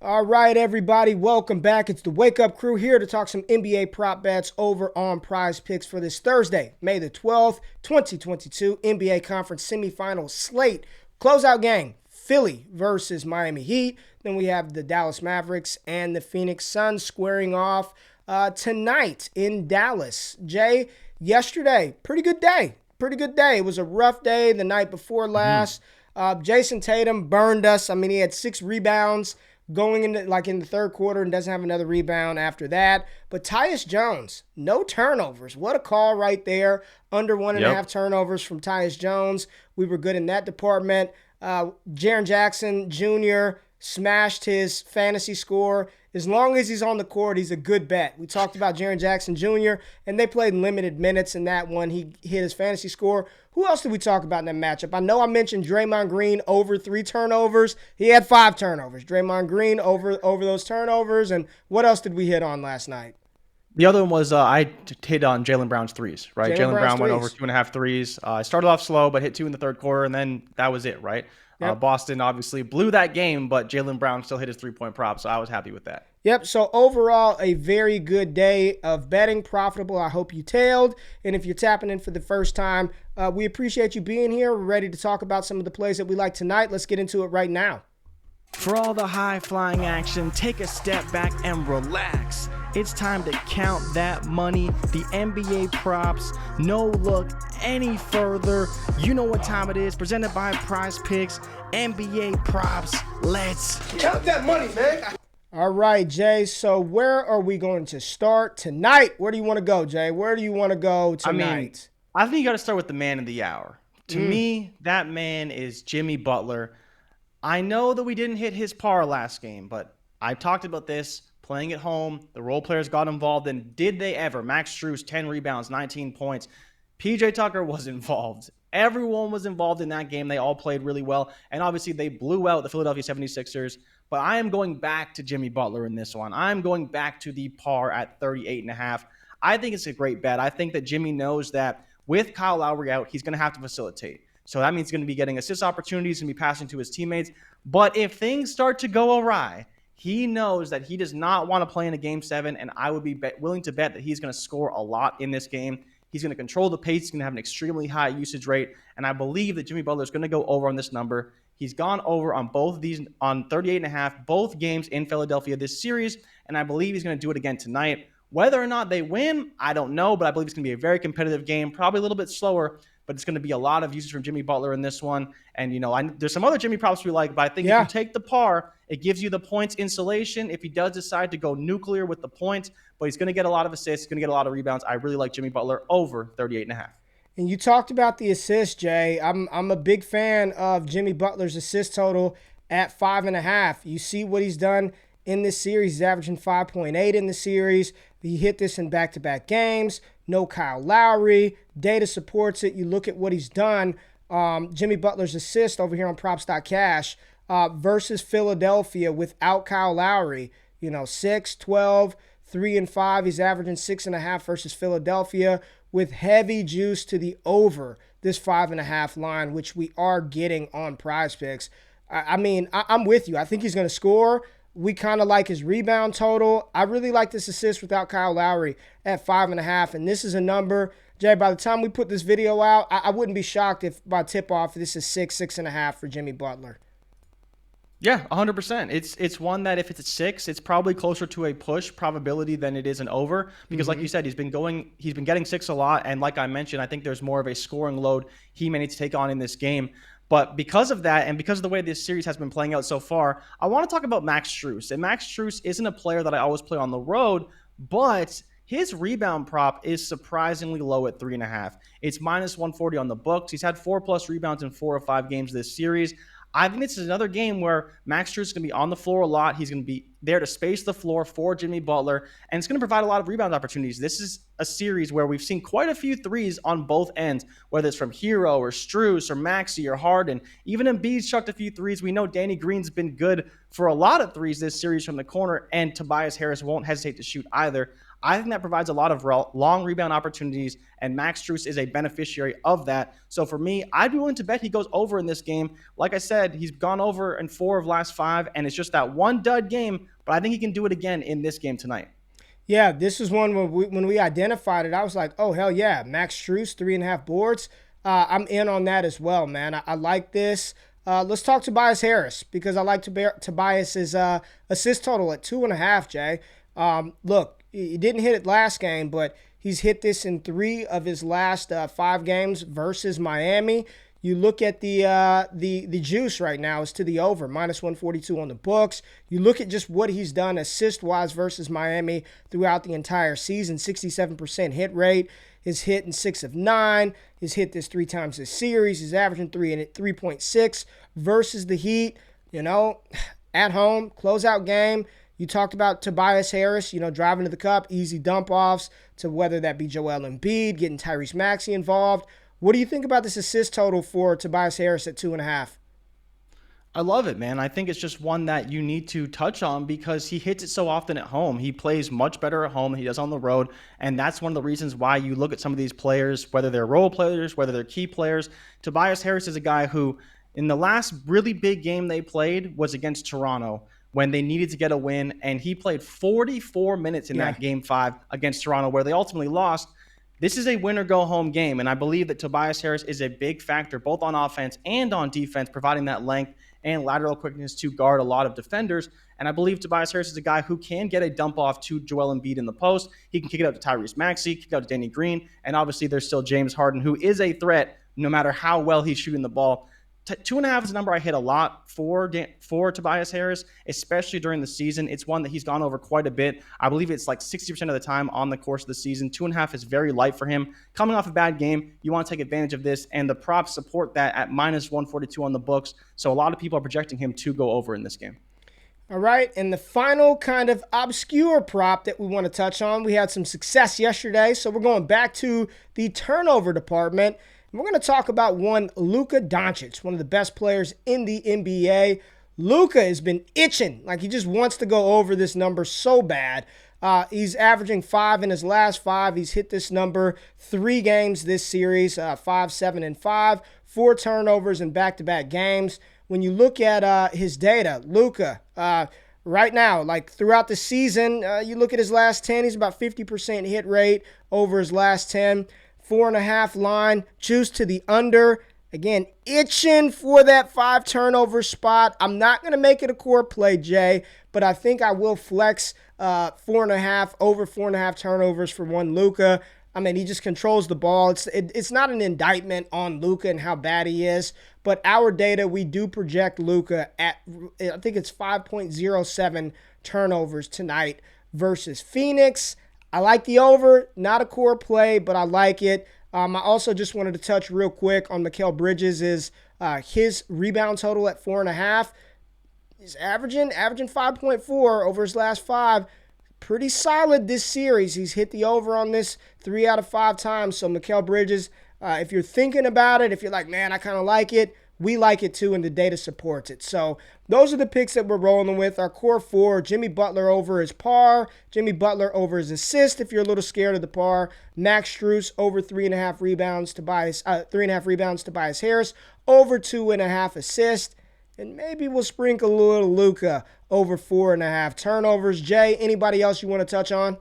All right, everybody, welcome back. It's the Wake Up Crew here to talk some NBA prop bets over on Prize Picks for this Thursday, May the 12th, 2022 NBA Conference semifinal slate. Closeout game, Philly versus Miami Heat. Then we have the Dallas Mavericks and the Phoenix Suns squaring off tonight in Dallas. Jay, yesterday, pretty good day. It was a rough day the night before last. Jason Tatum burned us. I mean, he had 6 rebounds going into in the third quarter and doesn't have another rebound after that. But Tyus Jones, no turnovers. What a call right there. Under 1.5 turnovers from Tyus Jones. We were good in that department. Jaren Jackson Jr. smashed his fantasy score. As long as he's on the court, he's a good bet. We talked about Jaren Jackson Jr., and they played limited minutes in that one. He hit his fantasy score. Who else did we talk about in that matchup? I know I mentioned Draymond Green over 3 turnovers. He had 5 turnovers. Draymond Green over those turnovers. And what else did we hit on last night? The other one was I hit on Jaylen Brown's threes, right? Jaylen Brown went over 2.5 threes. Started off slow, but hit 2 in the third quarter, and then that was it, right? Yep. Boston obviously blew that game, but Jaylen Brown still hit his 3-point prop, so I was happy with that. Yep, so overall, a very good day of betting, profitable. I hope you tailed, and if you're tapping in for the first time, we appreciate you being here. We're ready to talk about some of the plays that we like tonight. Let's get into it right now. For all the high-flying action, take a step back and relax. It's time to count that money, the NBA props. No look any further. You know what time it is. Presented by Prize Picks, NBA props. Let's count that money, man. All right, Jay. So where are we going to start tonight? Where do you want to go, Jay? Where do you want to go tonight? I think you got to start with the man of the hour. To me, that man is Jimmy Butler. I know that we didn't hit his par last game, but I talked about this. Playing at home, the role players got involved, and did they ever? Max Strus, 10 rebounds, 19 points. PJ Tucker was involved. Everyone was involved in that game. They all played really well, and obviously they blew out the Philadelphia 76ers. But I am going back to Jimmy Butler in this one. I'm going back to the par at 38.5. I think it's a great bet. I think that Jimmy knows that with Kyle Lowry out, he's going to have to facilitate. So that means he's going to be getting assist opportunities and be passing to his teammates. But if things start to go awry, he knows that he does not want to play in a Game 7, and I would be willing to bet that he's going to score a lot in this game. He's going to control the pace. He's going to have an extremely high usage rate, and I believe that Jimmy Butler is going to go over on this number. He's gone over on both of these on 38.5, both games in Philadelphia this series, and I believe he's going to do it again tonight. Whether or not they win, I don't know, but I believe it's going to be a very competitive game, probably a little bit slower, but it's going to be a lot of usage from Jimmy Butler in this one. And, there's some other Jimmy props we like, but I think if you take the par, it gives you the points insulation if he does decide to go nuclear with the points, but he's going to get a lot of assists, he's going to get a lot of rebounds. I really like Jimmy Butler over 38.5. And you talked about the assist, Jay. I'm a big fan of Jimmy Butler's assist total at 5.5. You see what he's done in this series. He's averaging 5.8 in the series. He hit this in back-to-back games. No Kyle Lowry. Data supports it. You look at what he's done. Jimmy Butler's assist over here on props.cash versus Philadelphia without Kyle Lowry. 6, 12, 3, and 5. He's averaging 6.5 versus Philadelphia with heavy juice to the over this 5.5 line, which we are getting on Prize Picks. I'm with you. I think he's going to score. We kind of like his rebound total. I really like this assist without Kyle Lowry at 5.5. And this is a number, Jay, by the time we put this video out, I wouldn't be shocked if by tip-off this is 6.5 for Jimmy Butler. Yeah, 100%. It's one that if it's at 6, it's probably closer to a push probability than it is an over. Because like you said, he's been getting 6 a lot. And like I mentioned, I think there's more of a scoring load he may need to take on in this game. But because of that, and because of the way this series has been playing out so far, I want to talk about Max Strus. And Max Strus isn't a player that I always play on the road, but his rebound prop is surprisingly low at 3.5. It's minus 140 on the books. He's had 4+ rebounds in 4 or 5 games this series. I think this is another game where Max Strus is going to be on the floor a lot. He's going to be there to space the floor for Jimmy Butler, and it's going to provide a lot of rebound opportunities. This is a series where we've seen quite a few threes on both ends, whether it's from Hero or Strus or Maxey or Harden. Even Embiid's chucked a few threes. We know Danny Green's been good for a lot of threes this series from the corner, and Tobias Harris won't hesitate to shoot either. I think that provides a lot of long rebound opportunities, and Max Strus is a beneficiary of that. So for me, I'd be willing to bet he goes over in this game. Like I said, he's gone over in 4 of last 5, and it's just that one dud game, but I think he can do it again in this game tonight. Yeah, this is one when we identified it, I was like, oh, hell yeah, Max Strus, 3.5 boards. I'm in on that as well, man. I like this. Let's talk Tobias Harris because I like Tobias's assist total at 2.5, Jay. Look, he didn't hit it last game, but he's hit this in 3 of his last 5 games versus Miami. You look at the juice right now is to the over, -142 on the books. You look at just what he's done assist-wise versus Miami throughout the entire season, 67% hit rate. His hit in 6 of 9. He's hit this 3 times this series. He's averaging 3.6 versus the Heat. At home, closeout game. You talked about Tobias Harris, driving to the cup, easy dump-offs to whether that be Joel Embiid, getting Tyrese Maxey involved. What do you think about this assist total for Tobias Harris at 2.5? I love it, man. I think it's just one that you need to touch on because he hits it so often at home. He plays much better at home than he does on the road, and that's one of the reasons why you look at some of these players, whether they're role players, whether they're key players. Tobias Harris is a guy who, in the last really big game they played, was against Toronto when they needed to get a win, and he played 44 minutes in that Game 5 against Toronto, where they ultimately lost. This is a win-or-go-home game, and I believe that Tobias Harris is a big factor both on offense and on defense, providing that length and lateral quickness to guard a lot of defenders. And I believe Tobias Harris is a guy who can get a dump-off to Joel Embiid in the post. He can kick it out to Tyrese Maxey, kick it out to Danny Green, and obviously there's still James Harden, who is a threat no matter how well he's shooting the ball. 2.5 is a number I hit a lot for Tobias Harris, especially during the season. It's one that he's gone over quite a bit. I believe it's like 60% of the time on the course of the season. 2.5 is very light for him. Coming off a bad game, you want to take advantage of this, and the props support that at -142 on the books. So a lot of people are projecting him to go over in this game. All right, and the final kind of obscure prop that we want to touch on, we had some success yesterday, so we're going back to the turnover department. We're going to talk about one Luka Doncic, one of the best players in the NBA. Luka has been itching, like he just wants to go over this number so bad. He's averaging 5 in his last 5. He's hit this number 3 games this series, 5, 7, and 5, 4 turnovers in back-to-back games. When you look at his data, Luka, right now, like throughout the season, you look at his last 10, he's about 50% hit rate over his last 10. 4.5 line, juice to the under. Again, itching for that 5 turnover spot. I'm not going to make it a core play, Jay, but I think I will flex 4.5, over 4.5 turnovers for one Luka. I mean, he just controls the ball. It's not an indictment on Luka and how bad he is, but our data, we do project Luka at, I think it's 5.07 turnovers tonight versus Phoenix. I like the over, not a core play, but I like it. I also just wanted to touch real quick on Luka Bridges is his rebound total at 4.5. He's averaging 5.4 over his last 5. Pretty solid this series. He's hit the over on this 3 out of 5 times. So Luka Bridges, if you're thinking about it, if you're like, man, I kind of like it, we like it too, and the data supports it. So those are the picks that we're rolling with. Our core 4, Jimmy Butler over his par, Jimmy Butler over his assist if you're a little scared of the par, Max Strus over 3.5 rebounds, Tobias Harris over 2.5 assists, and maybe we'll sprinkle a little Luka over 4.5 turnovers. Jay, anybody else you want to touch on?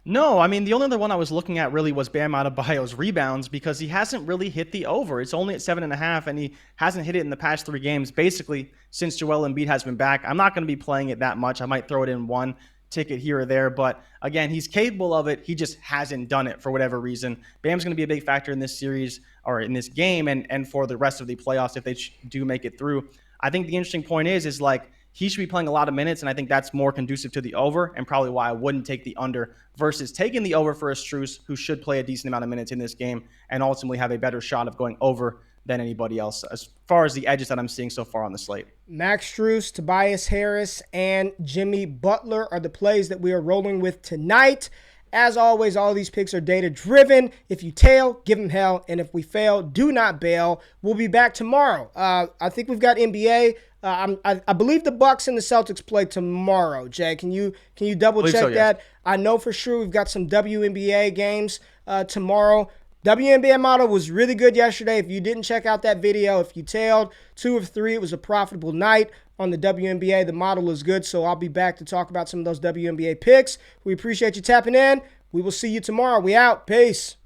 No, I mean, the only other one I was looking at really was Bam Adebayo's rebounds because he hasn't really hit the over. It's only at 7.5, and he hasn't hit it in the past 3 games, basically since Joel Embiid has been back. I'm not going to be playing it that much. I might throw it in one ticket here or there, but again, he's capable of it. He just hasn't done it for whatever reason. Bam's going to be a big factor in this series or in this game and for the rest of the playoffs if they do make it through. I think the interesting point is like, he should be playing a lot of minutes, and I think that's more conducive to the over and probably why I wouldn't take the under versus taking the over for a Strus who should play a decent amount of minutes in this game and ultimately have a better shot of going over than anybody else as far as the edges that I'm seeing so far on the slate. Max Strus, Tobias Harris, and Jimmy Butler are the plays that we are rolling with tonight. As always, all these picks are data-driven. If you tail, give them hell. And if we fail, do not bail. We'll be back tomorrow. I think we've got NBA I believe the Bucks and the Celtics play tomorrow. Jay, can you double check that? Yes. I know for sure we've got some WNBA games tomorrow. WNBA model was really good yesterday. If you didn't check out that video, if you tailed 2 of 3, it was a profitable night on the WNBA. The model is good, so I'll be back to talk about some of those WNBA picks. We appreciate you tapping in. We will see you tomorrow. We out. Peace.